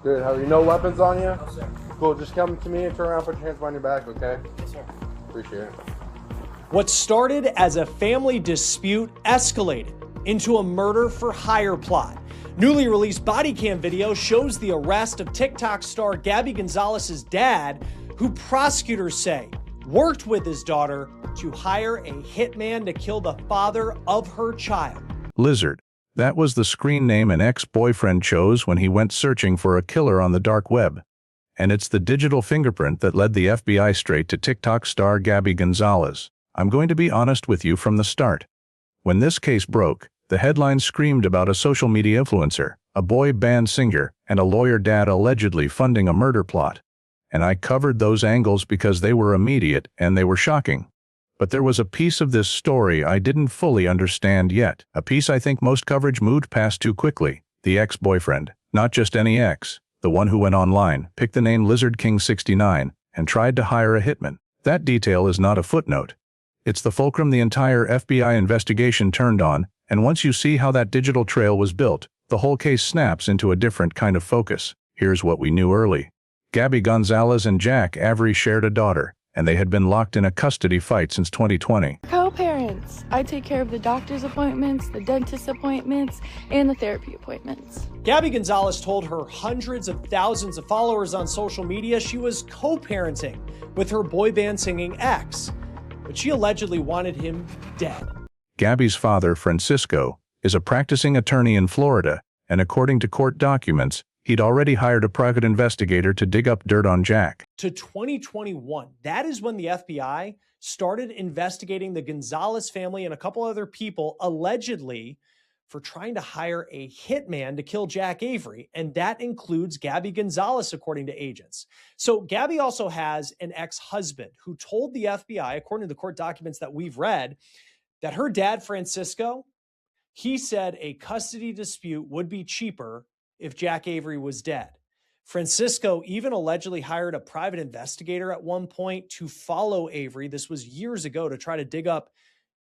Good, how are you? No weapons on you? No, sir. Cool, just come to me and turn around, put your hands behind your back, okay? Yes, sir. Appreciate it. What started as a family dispute escalated into a murder for hire plot. Newly released body cam video shows the arrest of TikTok star Gabby Gonzalez's dad, who prosecutors say worked with his daughter to hire a hitman to kill the father of her child. Lizard. That was the screen name an ex-boyfriend chose when he went searching for a killer on the dark web. And it's the digital fingerprint that led the FBI straight to TikTok star Gabby Gonzalez. I'm going to be honest with you from the start. When this case broke, the headlines screamed about a social media influencer, a boy band singer, and a lawyer dad allegedly funding a murder plot. And I covered those angles because they were immediate and they were shocking. But there was a piece of this story I didn't fully understand yet, a piece I think most coverage moved past too quickly. The ex-boyfriend, not just any ex, the one who went online, picked the name Lizard King 69, and tried to hire a hitman. That detail is not a footnote. It's the fulcrum the entire FBI investigation turned on, and once you see how that digital trail was built, the whole case snaps into a different kind of focus. Here's what we knew early. Gabby Gonzalez and Jack Avery shared a daughter, and they had been locked in a custody fight since 2020. Co-parents. I take care of the doctor's appointments, the dentist appointments, and the therapy appointments. Gabby Gonzalez told her hundreds of thousands of followers on social media she was co-parenting with her boy band singing ex, but she allegedly wanted him dead. Gabby's father, Francisco, is a practicing attorney in Florida, and according to court documents, he'd already hired a private investigator to dig up dirt on Jack. To 2021, that is when the FBI started investigating the Gonzalez family and a couple other people allegedly for trying to hire a hitman to kill Jack Avery, and that includes Gabby Gonzalez, according to agents. So Gabby also has an ex-husband who told the FBI, according to the court documents that we've read, that her dad, Francisco, he said a custody dispute would be cheaper if Jack Avery was dead. Francisco even allegedly hired a private investigator at one point to follow Avery. This was years ago, to try to dig up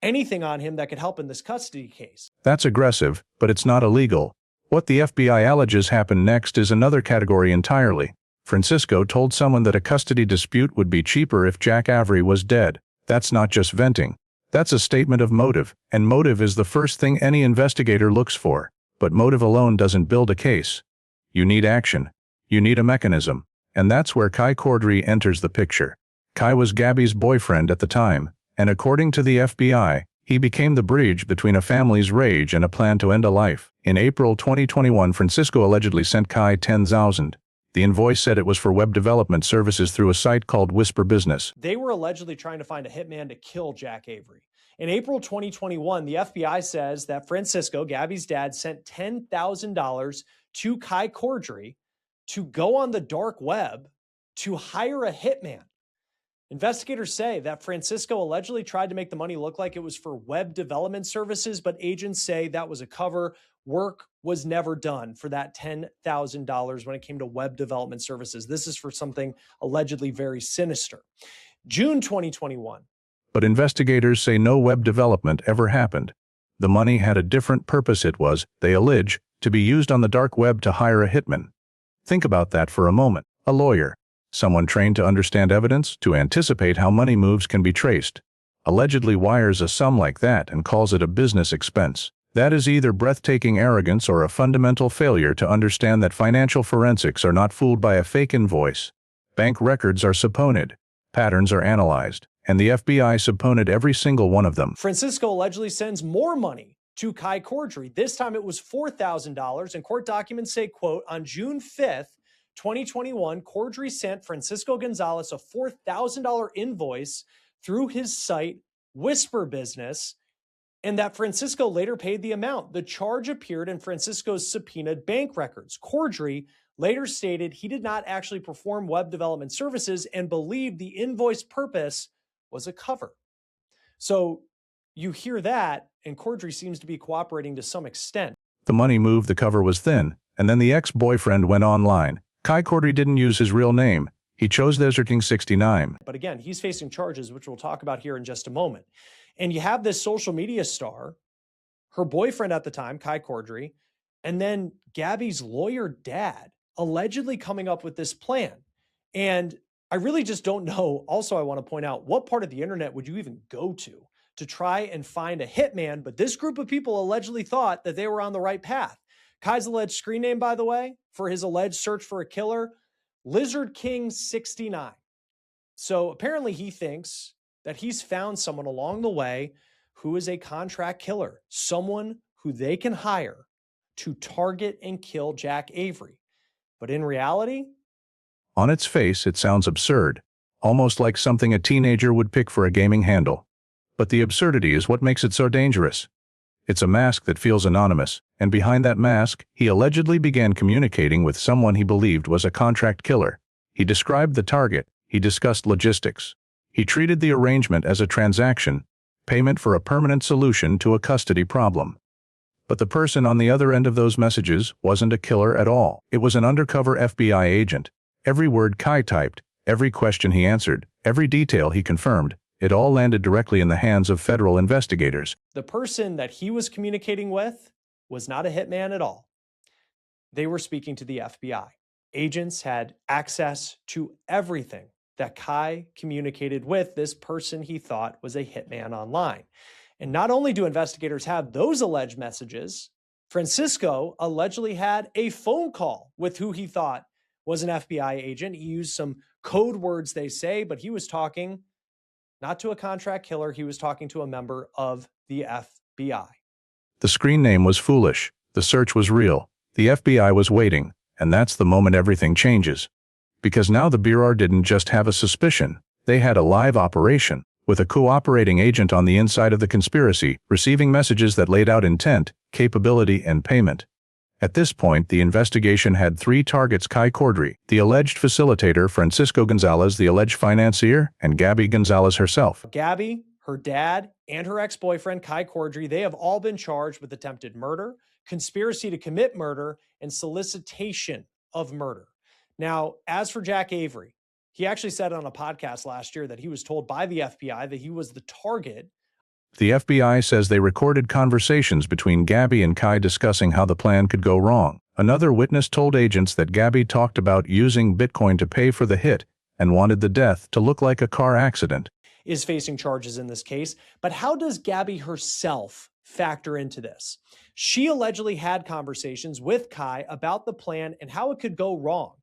anything on him that could help in this custody case. That's aggressive, but it's not illegal. What the FBI alleges happened next is another category entirely. Francisco told someone that a custody dispute would be cheaper if Jack Avery was dead. That's not just venting. That's a statement of motive, and motive is the first thing any investigator looks for. But motive alone doesn't build a case. You need action. You need a mechanism. And that's where Cordry enters the picture. Kai was Gabby's boyfriend at the time, and according to the FBI, he became the bridge between a family's rage and a plan to end a life. In April 2021, Francisco allegedly sent Kai $10,000. The invoice said it was for web development services through a site called Whisper Business. They were allegedly trying to find a hitman to kill Jack Avery. In April 2021, the FBI says that Francisco, Gabby's dad, sent $10,000 to Kai Cordry to go on the dark web to hire a hitman. Investigators say that Francisco allegedly tried to make the money look like it was for web development services, but agents say that was a cover. Work was never done for that $10,000 when it came to web development services. This is for something allegedly very sinister. June 2021. But investigators say no web development ever happened. The money had a different purpose. It was, they allege, to be used on the dark web to hire a hitman. Think about that for a moment. A lawyer. Someone trained to understand evidence, to anticipate how money moves can be traced. Allegedly wires a sum like that and calls it a business expense. That is either breathtaking arrogance or a fundamental failure to understand that financial forensics are not fooled by a fake invoice. Bank records are subpoenaed. Patterns are analyzed. And the FBI subpoenaed every single one of them. Francisco allegedly sends more money to Kai Cordry. This time it was $4,000, and court documents say, quote, on June 5th, 2021, Cordry sent Francisco Gonzalez a $4,000 invoice through his site, Whisper Business, and that Francisco later paid the amount. The charge appeared in Francisco's subpoenaed bank records. Cordry later stated he did not actually perform web development services and believed the invoice purpose was a cover. So you hear that, and Cordry seems to be cooperating to some extent. The money moved, the cover was thin, and then the ex-boyfriend went online. Kai Cordry didn't use his real name. He chose Lizard King 69. But again, he's facing charges, which we'll talk about here in just a moment. And you have this social media star, her boyfriend at the time, Kai Cordry, and then Gabby's lawyer dad allegedly coming up with this plan. And I really just don't know. Also, I want to point out, what part of the internet would you even go to try and find a hitman? But this group of people allegedly thought that they were on the right path. Kai's alleged screen name, by the way, for his alleged search for a killer, Lizard King 69. So apparently he thinks that he's found someone along the way who is a contract killer, someone who they can hire to target and kill Jack Avery. But in reality, On its face, it sounds absurd, almost like something a teenager would pick for a gaming handle. But the absurdity is what makes it so dangerous. It's a mask that feels anonymous, and behind that mask, he allegedly began communicating with someone he believed was a contract killer. He described the target, he discussed logistics. He treated the arrangement as a transaction, payment for a permanent solution to a custody problem. But the person on the other end of those messages wasn't a killer at all. It was an undercover FBI agent. Every word Kai typed, every question he answered, every detail he confirmed, it all landed directly in the hands of federal investigators. the person that he was communicating with was not a hitman at all. They were speaking to the FBI. Agents had access to everything that Kai communicated with this person he thought was a hitman online. And not only do investigators have those alleged messages, Francisco allegedly had a phone call with who he thought was an FBI agent. He used some code words, they say, but he was talking not to a contract killer. He was talking to a member of the FBI. The screen name was foolish. The search was real. The FBI was waiting, and that's the moment everything changes. Because now the Bureau didn't just have a suspicion, they had a live operation, with a cooperating agent on the inside of the conspiracy, receiving messages that laid out intent, capability, and payment. At this point, the investigation had three targets: Kai Cordry, the alleged facilitator, Francisco Gonzalez, the alleged financier, and Gabby Gonzalez herself. Gabby, her dad, and her ex-boyfriend, Kai Cordry, they have all been charged with attempted murder, conspiracy to commit murder, and solicitation of murder. Now, as for Jack Avery, he actually said on a podcast last year that he was told by the FBI that he was the target. The FBI says they recorded conversations between Gabby and Kai discussing how the plan could go wrong. Another witness told agents that Gabby talked about using Bitcoin to pay for the hit and wanted the death to look like a car accident. Is facing charges in this case. But how does Gabby herself factor into this? She allegedly had conversations with Kai about the plan and how it could go wrong.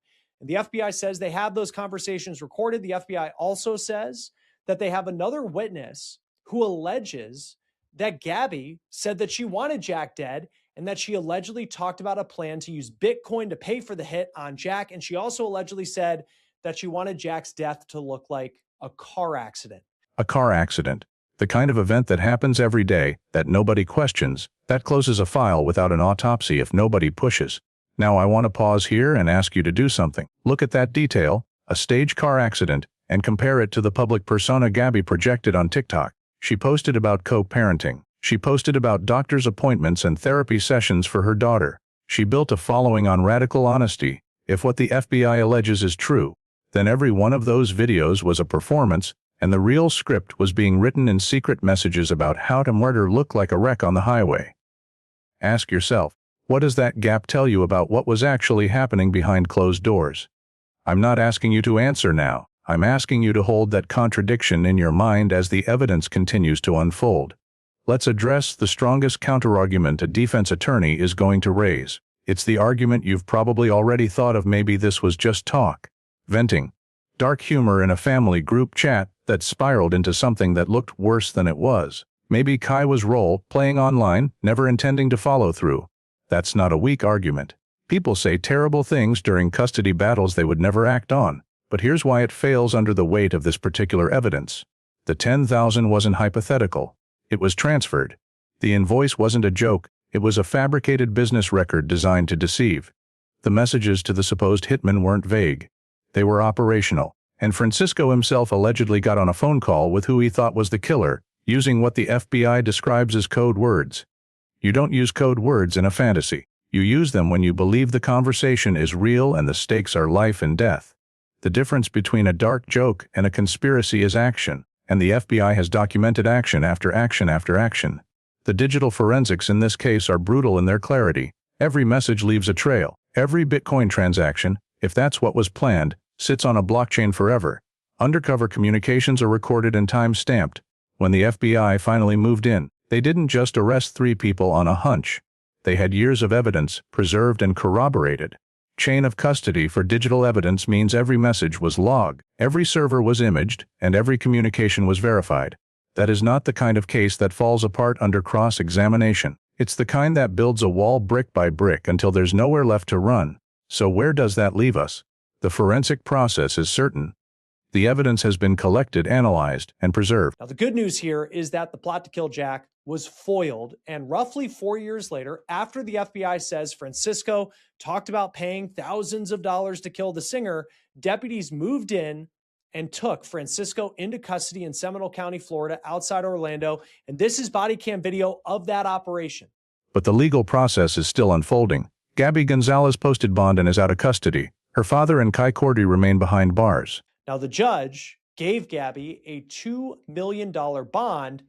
And the FBI says they have those conversations recorded. The FBI also says that they have another witness who alleges that Gabby said that she wanted Jack dead and that she allegedly talked about a plan to use Bitcoin to pay for the hit on Jack. And she also allegedly said that she wanted Jack's death to look like a car accident. A car accident. The kind of event that happens every day, that nobody questions, that closes a file without an autopsy if nobody pushes. Now I want to pause here and ask you to do something. Look at that detail, a staged car accident, and compare it to the public persona Gabby projected on TikTok. She posted about co-parenting. She posted about doctor's appointments and therapy sessions for her daughter. She built a following on radical honesty. If what the FBI alleges is true, then every one of those videos was a performance, and the real script was being written in secret messages about how to murder look like a wreck on the highway. Ask yourself, what does that gap tell you about what was actually happening behind closed doors? I'm not asking you to answer now. I'm asking you to hold that contradiction in your mind as the evidence continues to unfold. Let's address the strongest counterargument a defense attorney is going to raise. It's the argument you've probably already thought of. Maybe this was just talk, venting, dark humor in a family group chat that spiraled into something that looked worse than it was. Maybe Kai was role-playing online, never intending to follow through. That's not a weak argument. People say terrible things during custody battles they would never act on. But here's why it fails under the weight of this particular evidence. The $10,000 wasn't hypothetical. It was transferred. The invoice wasn't a joke. It was a fabricated business record designed to deceive. The messages to the supposed hitman weren't vague. They were operational. And Francisco himself allegedly got on a phone call with who he thought was the killer, using what the FBI describes as code words. You don't use code words in a fantasy. You use them when you believe the conversation is real and the stakes are life and death. The difference between a dark joke and a conspiracy is action, and the FBI has documented action after action after action. The digital forensics in this case are brutal in their clarity. Every message leaves a trail. Every Bitcoin transaction, if that's what was planned, sits on a blockchain forever. Undercover communications are recorded and time-stamped. When the FBI finally moved in, they didn't just arrest 3 people on a hunch. They had years of evidence, preserved and corroborated. Chain of custody for digital evidence means every message was logged, every server was imaged, and every communication was verified. That is not the kind of case that falls apart under cross-examination. It's the kind that builds a wall brick by brick until there's nowhere left to run. So where does that leave us? The forensic process is certain. The evidence has been collected, analyzed, and preserved. Now, the good news here is that the plot to kill Jack was foiled, and roughly 4 years later, after the FBI says Francisco talked about paying thousands of dollars to kill the singer, deputies moved in and took Francisco into custody in Seminole County, Florida, outside Orlando, and this is body cam video of that operation. But the legal process is still unfolding. Gabby Gonzalez posted bond and is out of custody. Her father and Cordry remain behind bars. Now, the judge gave Gabby a $2 million bond,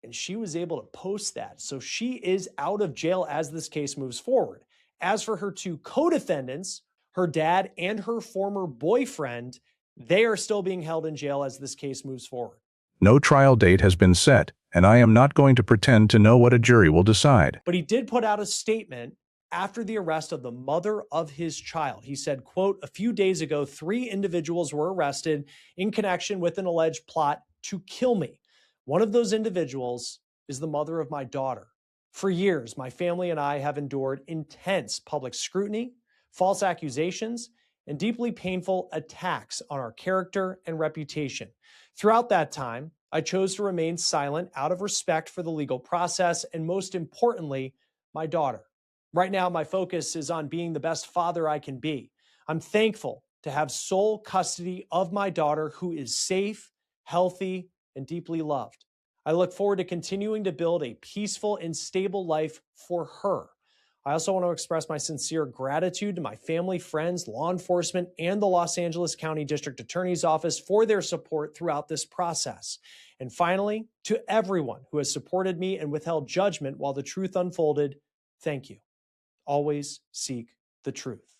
and she was able to post that. So she is out of jail as this case moves forward. As for her 2 co-defendants, her dad and her former boyfriend, they are still being held in jail as this case moves forward. No trial date has been set, and I am not going to pretend to know what a jury will decide. But he did put out a statement after the arrest of the mother of his child. He said, quote, "A few days ago, 3 individuals were arrested in connection with an alleged plot to kill me. One of those individuals is the mother of my daughter. For years, my family and I have endured intense public scrutiny, false accusations, and deeply painful attacks on our character and reputation. Throughout that time, I chose to remain silent out of respect for the legal process and, most importantly, my daughter. Right now, my focus is on being the best father I can be. I'm thankful to have sole custody of my daughter, who is safe, healthy, and deeply loved. I look forward to continuing to build a peaceful and stable life for her. I also want to express my sincere gratitude to my family, friends, law enforcement, and the Los Angeles County District Attorney's Office for their support throughout this process. And finally, to everyone who has supported me and withheld judgment while the truth unfolded, thank you. Always seek the truth."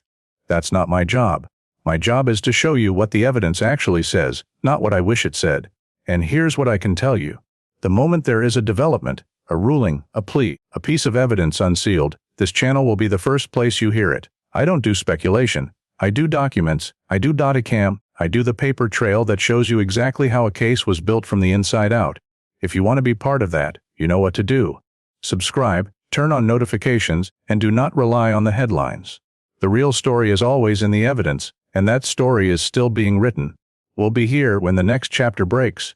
That's not my job. My job is to show you what the evidence actually says, not what I wish it said. And here's what I can tell you. The moment there is a development, a ruling, a plea, a piece of evidence unsealed, this channel will be the first place you hear it. I don't do speculation. I do documents. I do body cam. I do the paper trail that shows you exactly how a case was built from the inside out. If you want to be part of that, you know what to do. Subscribe, turn on notifications, and do not rely on the headlines. The real story is always in the evidence, and that story is still being written. We'll be here when the next chapter breaks.